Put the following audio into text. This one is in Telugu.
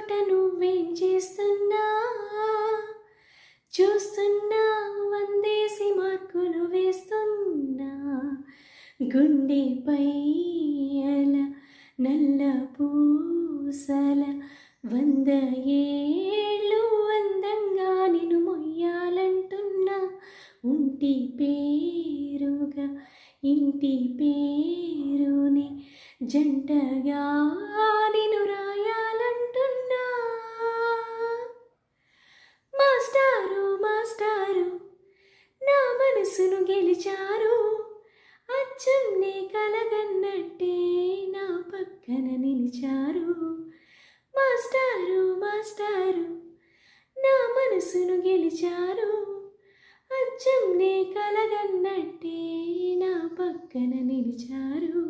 చోట నువ్వేం చేస్తున్నా, చూస్తున్నా వందేసి మార్కులు వేస్తున్నా. గుండెపై అల నల్ల పూసల 100 ఏళ్ళు అందంగా నిన్ను మొయ్యాలంటున్నా. ఉంటి పేరుగా ఇంటి పేరుని జంటగా నిన్ను రాయాలంటున్నా. మాస్టారు మాస్టారు నా మనసును గెలిచారు, అచ్చం నీ కలగన్నట్టే నా పక్కన నిలిచారు. మాస్టారు మాస్టారు నా మనసును గెలిచారు, అచ్చం నీ కలగన్నట్టే నా పక్కన నిలిచారు.